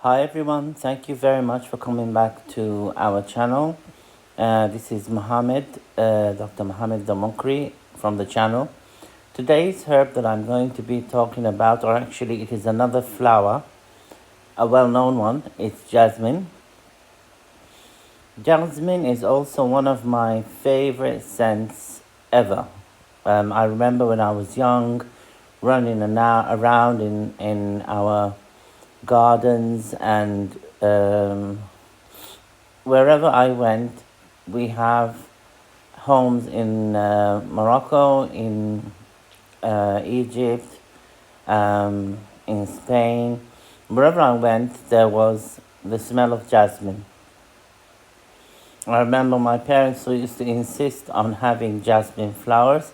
Hi everyone, thank you very much for coming back to our channel. This is Mohammed, Dr. Mohammed Damokri from the channel. Today's herb that I'm going to be talking about, or actually it is another flower, a well-known one, it's jasmine. Jasmine is also one of my favorite scents ever. I remember when I was young, running around in our gardens and wherever I went, we have homes in Morocco, in Egypt, in Spain. Wherever I went, there was the smell of jasmine. I remember my parents who used to insist on having jasmine flowers,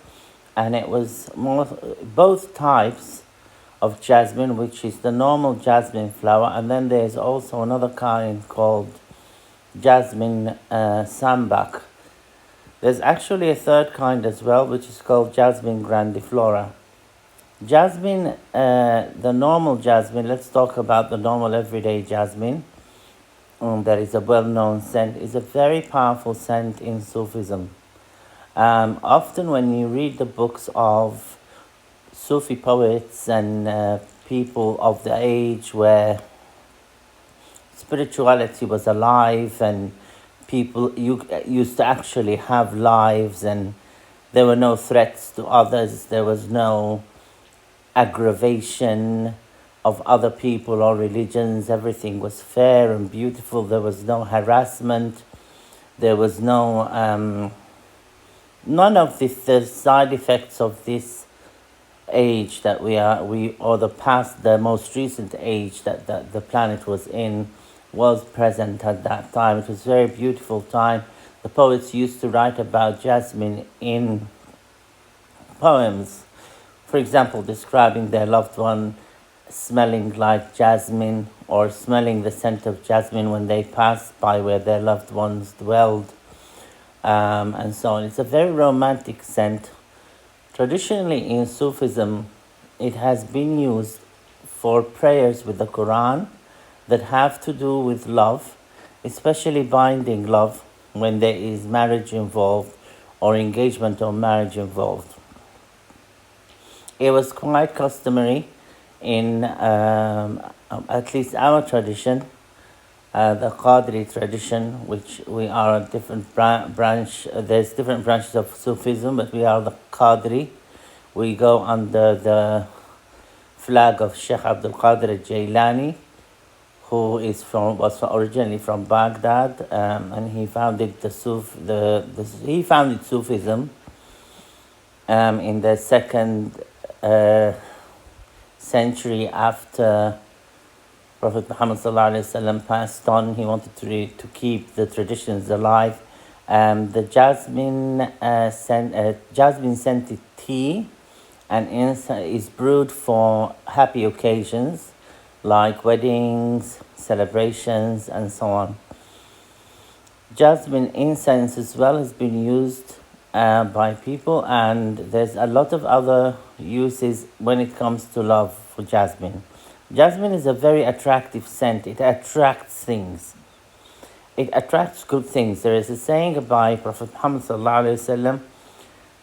and it was both types of jasmine, which is the normal jasmine flower, and then there's also another kind called jasmine sambac. There's actually a third kind as well, which is called jasmine grandiflora. Jasmine, the normal jasmine, let's talk about the normal everyday jasmine. That is a well-known scent, is a very powerful scent in Sufism. Often when you read the books of Sufi poets and people of the age where spirituality was alive and people used to actually have lives, and there were no threats to others, there was no aggravation of other people or religions, everything was fair and beautiful, there was no harassment, there was no none of the side effects of this age that the most recent age that the planet was in was present at that time. It was a very beautiful time. The poets used to write about jasmine in poems, for example, describing their loved one smelling like jasmine or smelling the scent of jasmine when they passed by where their loved ones dwelled, and so on. It's a very romantic scent. Traditionally in Sufism, it has been used for prayers with the Quran that have to do with love, especially binding love when there is marriage involved or engagement or marriage involved. It was quite customary in at least our tradition, the Qadri tradition, which we are a different branch. There's different branches of Sufism, but we are the Qadri. We go under the flag of Sheikh Abdul Qadir Jailani, who was originally from Baghdad, and he founded he founded Sufism in the second century after Prophet Muhammad ﷺ passed on. He wanted to keep the traditions alive. The jasmine scented tea and incense is brewed for happy occasions like weddings, celebrations, and so on. Jasmine incense as well has been used by people, and there's a lot of other uses when it comes to love for jasmine. Jasmine is a very attractive scent. It attracts things. It attracts good things. There is a saying by Prophet Muhammad ﷺ.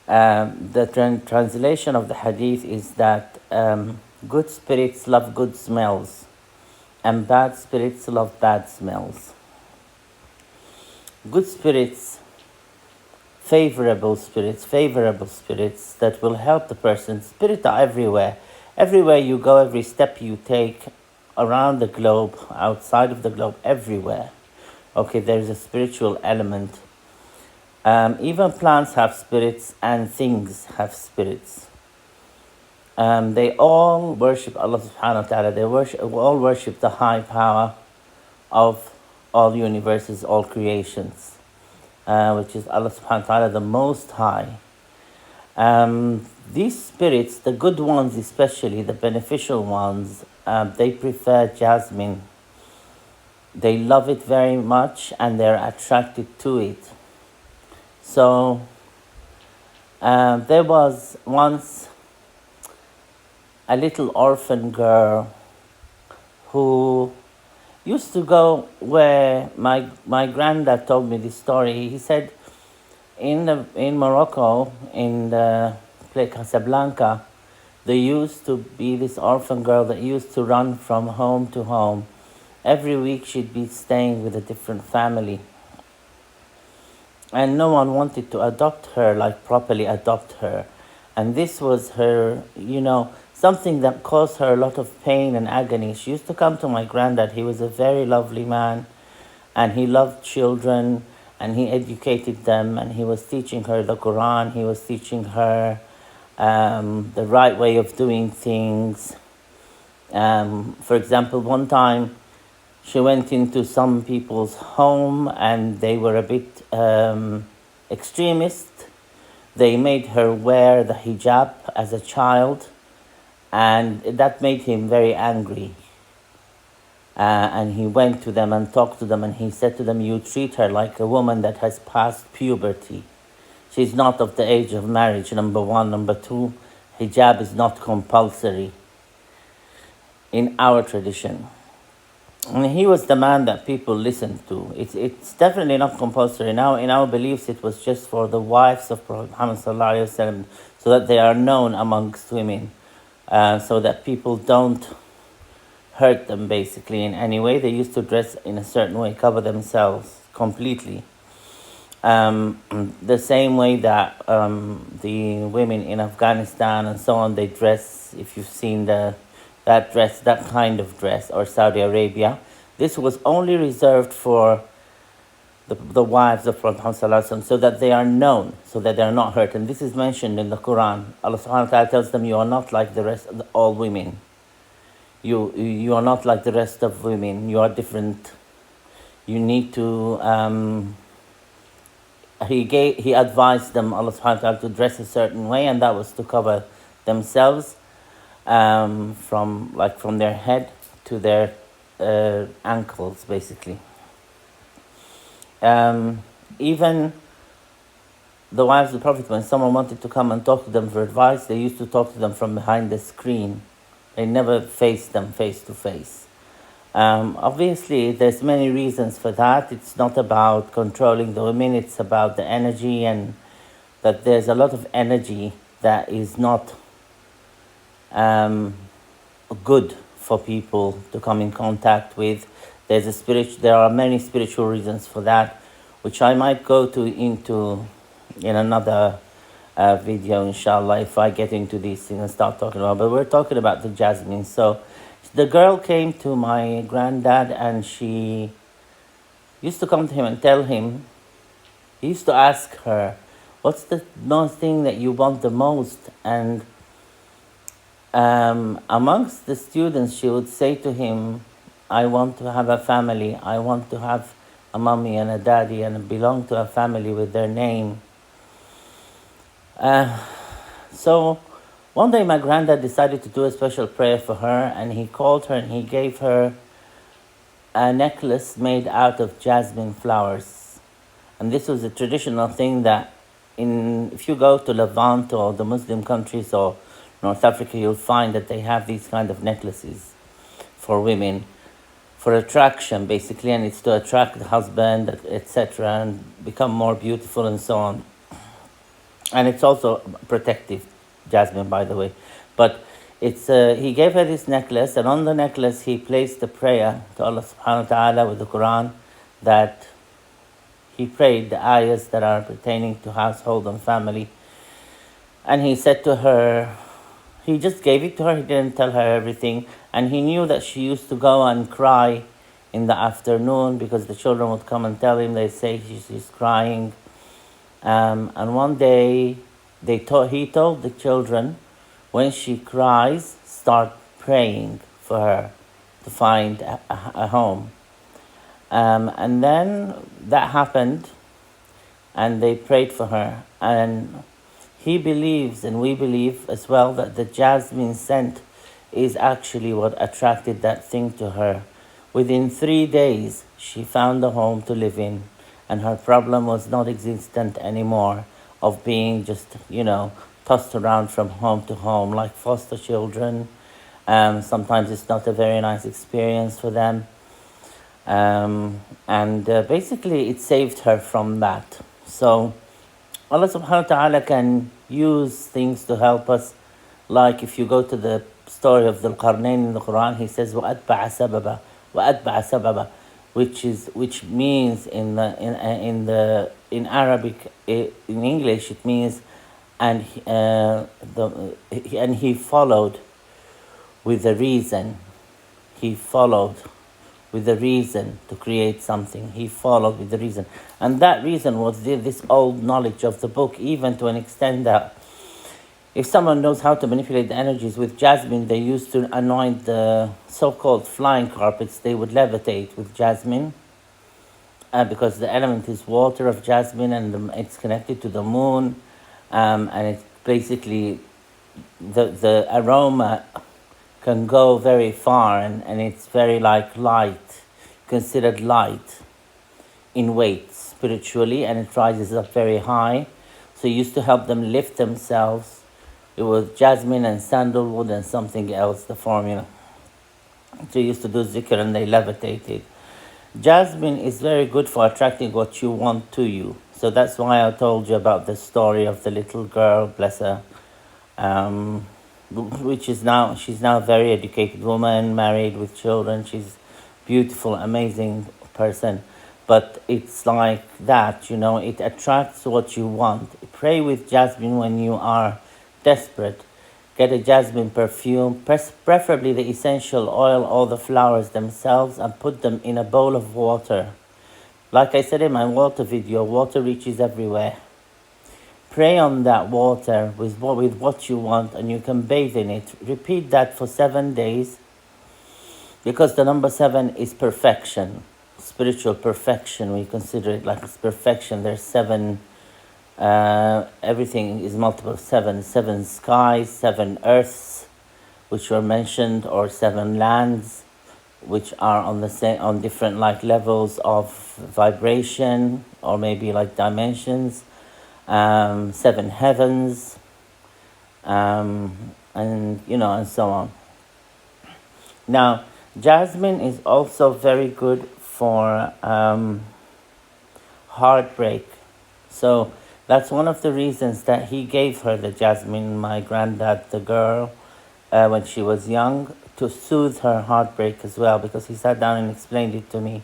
The translation of the hadith is that good spirits love good smells, and bad spirits love bad smells. Good spirits, favorable spirits that will help the person. Spirits are everywhere. Everywhere you go, every step you take around the globe, outside of the globe, everywhere. Okay, there's a spiritual element. Even plants have spirits and things have spirits. They all worship Allah subhanahu wa ta'ala. They all worship the high power of all universes, all creations, which is Allah subhanahu wa ta'ala, the most high. These spirits, the good ones especially, the beneficial ones, they prefer jasmine. They love it very much and they're attracted to it. So there was once a little orphan girl who used to go where my granddad told me this story. He said in Morocco, in the place Casablanca, there used to be this orphan girl that used to run from home to home. Every week she'd be staying with a different family. And no one wanted to adopt her, like properly adopt her. And this was her, something that caused her a lot of pain and agony. She used to come to my granddad. He was a very lovely man, and he loved children, and he educated them, and he was teaching her the Quran. He was teaching her the right way of doing things. For example, one time she went into some people's home and they were a bit extremist. They made her wear the hijab as a child, and that made him very angry. And he went to them and talked to them, and he said to them, "You treat her like a woman that has passed puberty. She's not of the age of marriage, number one. Number two, hijab is not compulsory in our tradition." And he was the man that people listened to. It's definitely not compulsory. Now, in our beliefs, it was just for the wives of Prophet Muhammad ﷺ, so that they are known amongst women, so that people don't hurt them, basically, in any way. They used to dress in a certain way, cover themselves completely. The same way that the women in Afghanistan and so on, they dress, if you've seen that kind of dress, or Saudi Arabia. This was only reserved for the wives of Prophet Muhammad, so that they are known, so that they are not hurt. And this is mentioned in the Quran. Allah subhanahu wa ta'ala tells them, "You are not like the rest of all women. You are not like the rest of women. You are different. You need to..." He advised them, Allah subhanahu wa ta'ala, to dress a certain way, and that was to cover themselves from their head to their ankles, basically. Even the wives of the Prophet, when someone wanted to come and talk to them for advice, they used to talk to them from behind the screen. They never faced them face to face. Obviously, there's many reasons for that. It's not about controlling the women, it's about the energy, and that there's a lot of energy that is not good for people to come in contact with. There are many spiritual reasons for that, which I might go into in another video, inshallah, if I get into these things and start talking about. But we're talking about the Jasmine. So the girl came to my granddad, and she used to come to him and tell him, he used to ask her, "What's the most thing that you want the most?" And amongst the students, she would say to him, "I want to have a family. I want to have a mommy and a daddy and belong to a family with their name." So one day my granddad decided to do a special prayer for her, and he called her and he gave her a necklace made out of jasmine flowers. And this was a traditional thing that if you go to Levant or the Muslim countries or North Africa, you'll find that they have these kind of necklaces for women, for attraction, basically, and it's to attract the husband, etc., and become more beautiful and so on. And it's also protective, jasmine, by the way. But he gave her this necklace, and on the necklace he placed the prayer to Allah subhanahu wa ta'ala with the Quran, that he prayed the ayahs that are pertaining to household and family. And he said to her, he just gave it to her, he didn't tell her everything. And he knew that she used to go and cry in the afternoon, because the children would come and tell him, they say she's crying. And one day he told the children, when she cries, start praying for her to find a home. And then that happened, and they prayed for her. And he believes, and we believe as well, that the jasmine scent is actually what attracted that thing to her. Within 3 days, she found a home to live in, and her problem was not existent anymore of being just, tossed around from home to home like foster children. Sometimes it's not a very nice experience for them. And basically it saved her from that. So Allah subhanahu wa ta'ala can use things to help us. Like if you go to the story of the Qarnayn in the Quran, he says وَأَتْبَعَ سَبَبًا وَأَتْبَعَ سَبَبًا, which means in Arabic, in English it means and he followed with a reason. He followed with a reason to create something. He followed with the reason. And that reason was this old knowledge of the book, even to an extent that if someone knows how to manipulate the energies with jasmine, they used to anoint the so-called flying carpets. They would levitate with jasmine because the element is water of jasmine, and it's connected to the moon. And it's basically, the aroma can go very far, and it's very like light, considered light in weight spiritually, and it rises up very high. So it used to help them lift themselves. It was jasmine and sandalwood and something else, the formula. So you used to do zikr and they levitated. Jasmine is very good for attracting what you want to you. So that's why I told you about the story of the little girl, bless her, she's now a very educated woman, married with children. She's beautiful, amazing person. But it's like that, it attracts what you want. Pray with jasmine when you are desperate. Get a jasmine perfume, preferably the essential oil or the flowers themselves, and put them in a bowl of water. Like I said in my water video, water reaches everywhere. Pray on that water with what you want, and you can bathe in it. Repeat that for 7 days, because the number 7 is perfection, spiritual perfection. We consider it like it's perfection. There's 7. Everything is multiple 7. 7 skies, 7 earths, which were mentioned, or 7 lands, which are on different like levels of vibration, or maybe like dimensions. 7 heavens, and and so on. Now, jasmine is also very good for heartbreak. So that's one of the reasons that he gave her the jasmine, my granddad, the girl, when she was young, to soothe her heartbreak as well, because he sat down and explained it to me.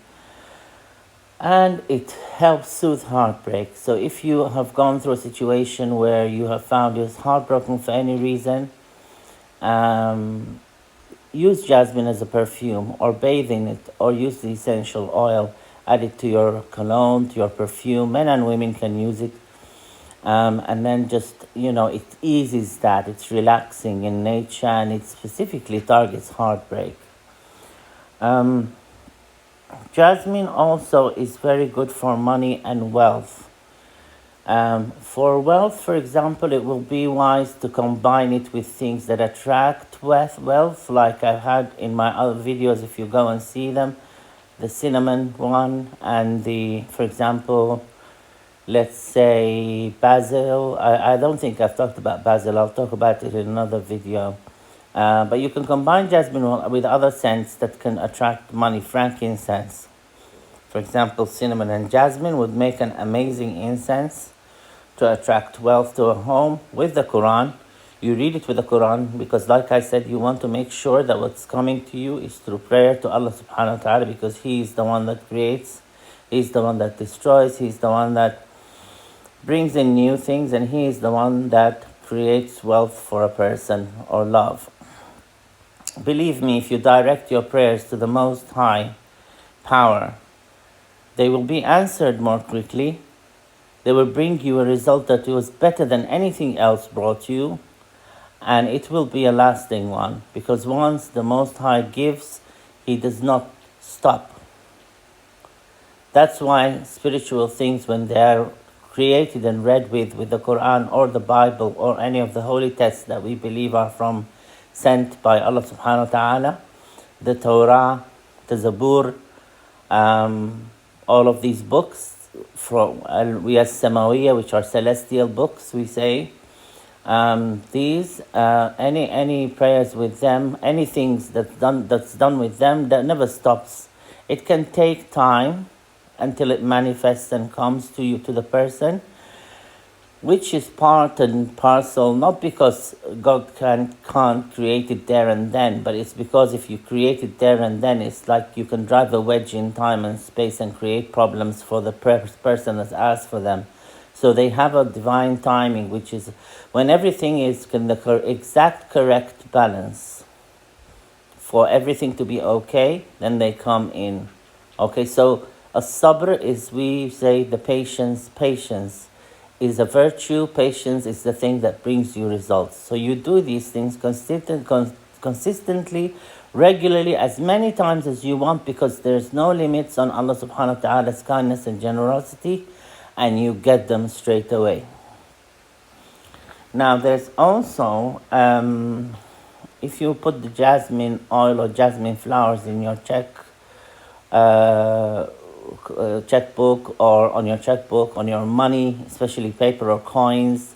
And it helps soothe heartbreak. So if you have gone through a situation where you have found yourself heartbroken for any reason, use jasmine as a perfume, or bathe in it, or use the essential oil. Add it to your cologne, to your perfume. Men and women can use it. And then just, it eases that. It's relaxing in nature, and it specifically targets heartbreak. Jasmine also is very good for money and wealth. For wealth, for example, it will be wise to combine it with things that attract wealth, like I've had in my other videos, if you go and see them, the cinnamon one, and for example, let's say basil. I don't think I've talked about basil. I'll talk about it in another video. But you can combine jasmine with other scents that can attract money. Frankincense, for example, cinnamon and jasmine would make an amazing incense to attract wealth to a home. With the Quran, you read it with the Quran, because like I said, you want to make sure that what's coming to you is through prayer to Allah subhanahu wa ta'ala, because He is the one that creates, He's the one that destroys, He's the one that brings in new things, and He is the one that creates wealth for a person, or love. Believe me, if you direct your prayers to the Most High Power, they will be answered more quickly. They will bring you a result that was better than anything else brought you, and it will be a lasting one, because once the Most High gives, He does not stop. That's why spiritual things, when they are created and read with the Quran or the Bible or any of the holy texts that we believe are sent by Allah subhanahu wa ta'ala, the Torah, the Zabur, all of these books, we as Samawiyya, which are celestial books, we say, these, any prayers with them, anything that's done with them, that never stops. It can take time until it manifests and comes to you, to the person, which is part and parcel, not because God can't create it there and then, but it's because if you create it there and then, it's like you can drive a wedge in time and space and create problems for the person that's asked for them. So they have a divine timing, which is when everything is in the exact correct balance for everything to be okay, then they come in. Okay, so a sabr is, we say, the patience. Patience is a virtue. Patience is the thing that brings you results. So you do these things consistently, regularly, as many times as you want, because there's no limits on Allah subhanahu wa ta'ala's kindness and generosity, and you get them straight away. Now there's also, if you put the jasmine oil or jasmine flowers in your checkbook, or on your checkbook, on your money, especially paper or coins,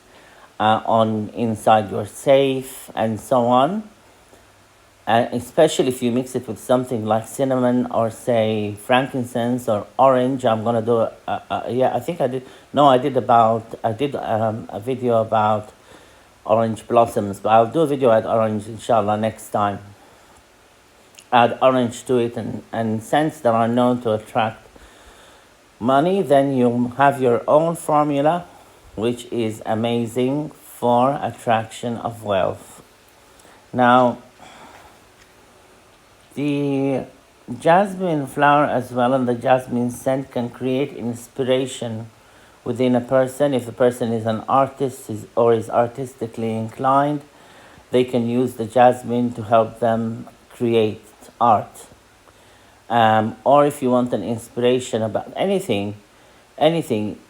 on inside your safe, and so on. And especially if you mix it with something like cinnamon, or say frankincense or orange. I'm gonna do I think I did. No, I did a video about orange blossoms, but I'll do a video at orange inshallah next time. Add orange to it, and scents that are known to attract money. Then you have your own formula, which is amazing for attraction of wealth. Now, the jasmine flower as well, and the jasmine scent can create inspiration within a person. If the person is an artist or is artistically inclined, they can use the jasmine to help them create art. Or if you want an inspiration about anything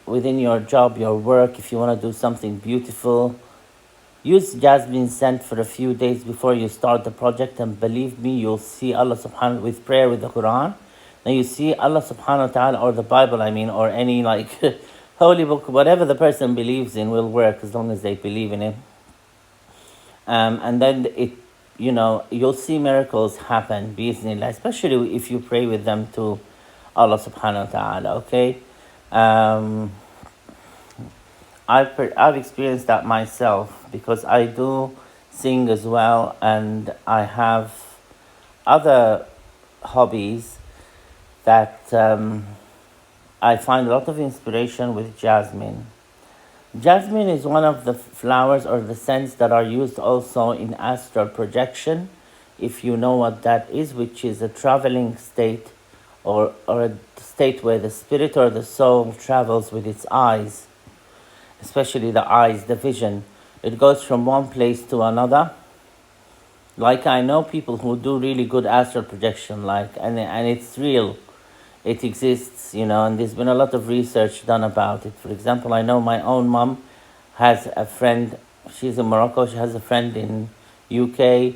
within your job, your work, if you want to do something beautiful, use jasmine scent for a few days before you start the project, and believe me, you'll see Allah subhanahu, with prayer, with the Quran, then you see Allah subhanahu wa ta'ala, or the Bible, or any holy book, whatever the person believes in will work, as long as they believe in it. And then you'll see miracles happen, bi'ithnillah, especially if you pray with them to Allah subhanahu wa ta'ala, okay? I've experienced that myself, because I do sing as well, and I have other hobbies that I find a lot of inspiration with jasmine. Jasmine is one of the flowers or the scents that are used also in astral projection, if you know what that is, which is a traveling state, or a state where the spirit or the soul travels with its eyes, especially the eyes, the vision. It goes from one place to another. I know people who do really good astral projection, and it's real. It exists, and there's been a lot of research done about it. For example, I know my own mom has a friend. She's in Morocco. She has a friend in UK.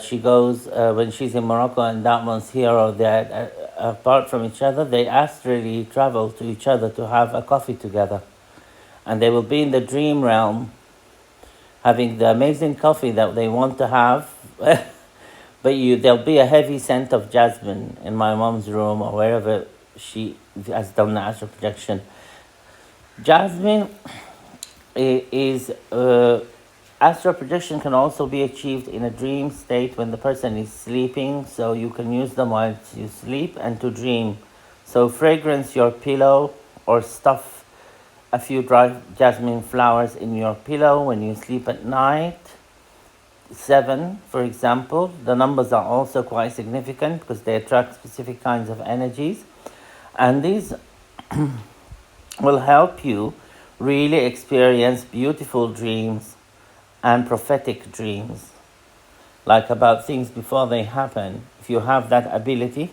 She goes, when she's in Morocco and that one's here, or they're apart from each other, they astrally travel to each other to have a coffee together. And they will be in the dream realm having the amazing coffee that they want to have. But there'll be a heavy scent of jasmine in my mom's room, or wherever she has done the astral projection. Jasmine is astral projection can also be achieved in a dream state when the person is sleeping. So you can use them while you sleep and to dream. So fragrance your pillow, or stuff a few dry jasmine flowers in your pillow when you sleep at night. 7, for example. The numbers are also quite significant because they attract specific kinds of energies. And these will help you really experience beautiful dreams and prophetic dreams, about things before they happen. If you have that ability,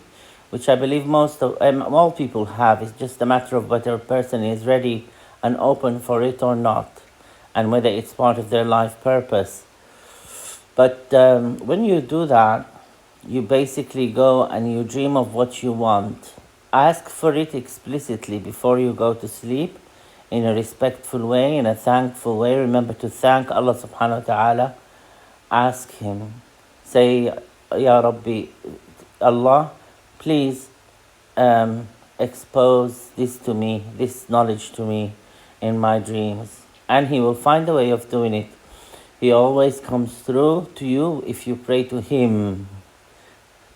which I believe all people have, it's just a matter of whether a person is ready and open for it or not, and whether it's part of their life purpose. But when you do that, you basically go and you dream of what you want. Ask for it explicitly before you go to sleep, in a respectful way, in a thankful way. Remember to thank Allah subhanahu wa ta'ala. Ask Him. Say, Ya Rabbi, Allah, please expose this to me, this knowledge to me in my dreams. And he will find a way of doing it. He always comes through to you if you pray to him.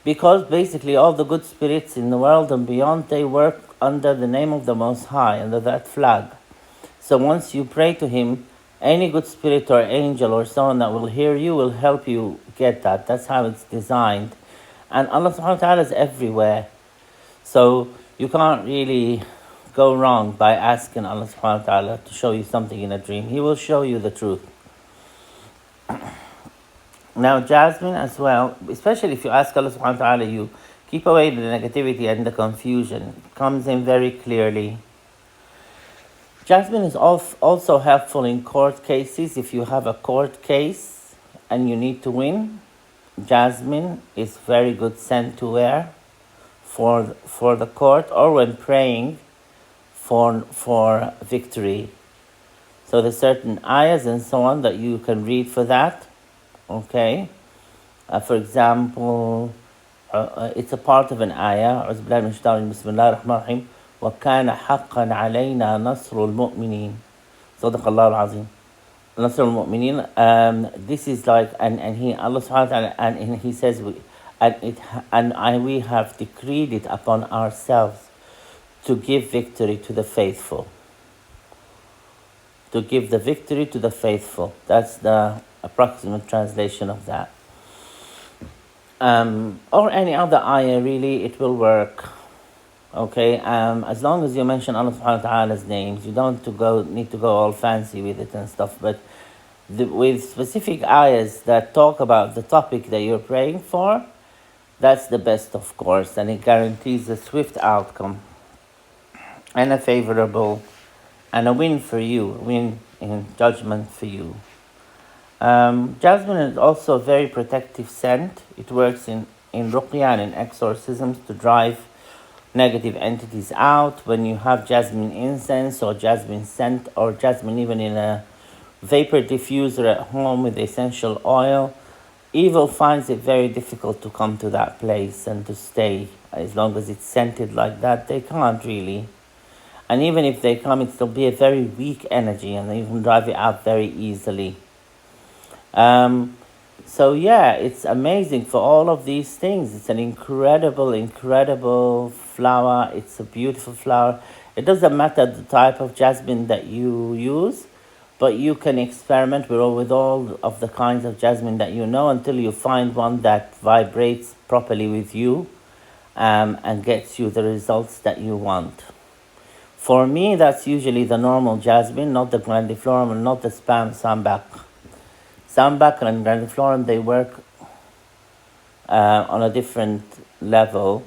Because basically all the good spirits in the world and beyond, they work under the name of the Most High, under that flag. So once you pray to him, any good spirit or angel or someone that will hear you will help you get that. That's how it's designed. And Allah subhanahu wa ta'ala is everywhere. So you can't really go wrong by asking Allah subhanahu wa ta'ala to show you something in a dream. He will show you the truth. Now Jasmine as well, especially if you ask Allah subhanahu wa ta'ala, you keep away the negativity and the confusion. It comes in very clearly. Jasmine is also helpful in court cases. If you have a court case and you need to win, Jasmine is very good scent to wear for the court or when praying for victory. So there's certain ayahs and so on that you can read for that. Okay. For example, it's a part of an ayah. Bismillah ar-Rahman ar-Rahim. وَكَانَ حَقًّا عَلَيْنَا نَصْرُ الْمُؤْمِنِينَ صدق الله العظيم. نصر المؤمنين. This is like, and he, Allah subhanahu wa ta'ala, and he says, we have decreed it upon ourselves to give victory to the faithful. To give the victory to the faithful. That's the approximate translation of that. Or any other ayah, really, it will work. Okay, as long as you mention Allah subhanahu wa ta'ala's names, you don't need to go all fancy with it and stuff, but with specific ayahs that talk about the topic that you're praying for, that's the best, of course, and it guarantees a swift outcome and a favorable and a win for you, a win in judgment for you. Jasmine is also a very protective scent. It works in ruqya and in exorcisms to drive negative entities out. When you have jasmine incense or jasmine scent or jasmine even in a vapor diffuser at home with essential oil, evil finds it very difficult to come to that place and to stay. As long as it's scented like that, they can't really. And even if they come, it'll be a very weak energy and you can drive it out very easily. So yeah, it's amazing for all of these things. It's an incredible flower. It's a beautiful flower. It doesn't matter the type of jasmine that you use, but you can experiment with all of the kinds of jasmine that you know until you find one that vibrates properly with you and gets you the results that you want. For me, that's usually the normal jasmine, not the grandiflorum and not the sambac. Sambac and grandiflorum, they work on a different level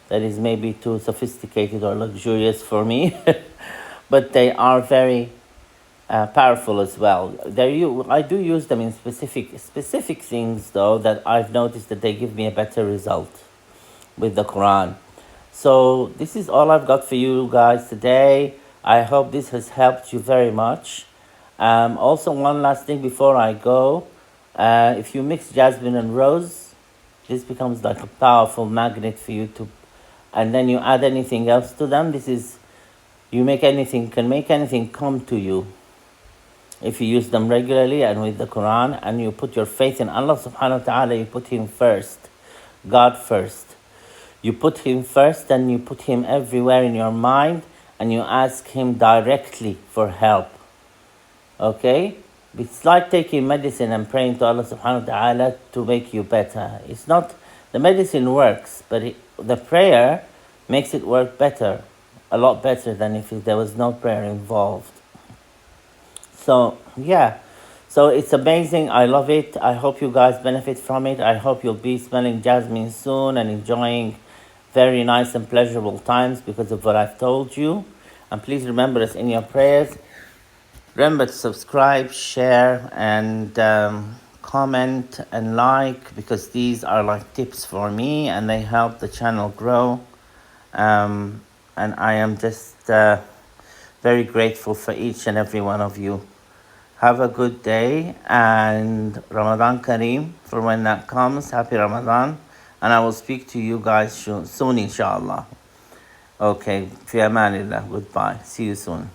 that is maybe too sophisticated or luxurious for me, but they are very powerful as well. I do use them in specific things, though, that I've noticed that they give me a better result with the Quran. So this is all I've got for you guys today. I hope this has helped you very much. Also, one last thing before I go. If you mix jasmine and rose, this becomes like a powerful magnet for you to, and then you add anything else to them. Can make anything come to you. If you use them regularly and with the Quran and you put your faith in Allah subhanahu wa ta'ala, you put him first, God first. You put him first and you put him everywhere in your mind and you ask him directly for help. Okay? It's like taking medicine and praying to Allah subhanahu wa ta'ala to make you better. It's not, the medicine works, but the prayer makes it work better, a lot better than if there was no prayer involved. So, yeah. So it's amazing. I love it. I hope you guys benefit from it. I hope you'll be smelling jasmine soon and enjoying very nice and pleasurable times because of what I've told you. And please remember us in your prayers. Remember to subscribe, share, and comment and like, because these are like tips for me and they help the channel grow. And I am just very grateful for each and every one of you. Have a good day and Ramadan Kareem for when that comes. Happy Ramadan. And I will speak to you guys soon, inshallah. Okay, fi amanillah. Goodbye. See you soon.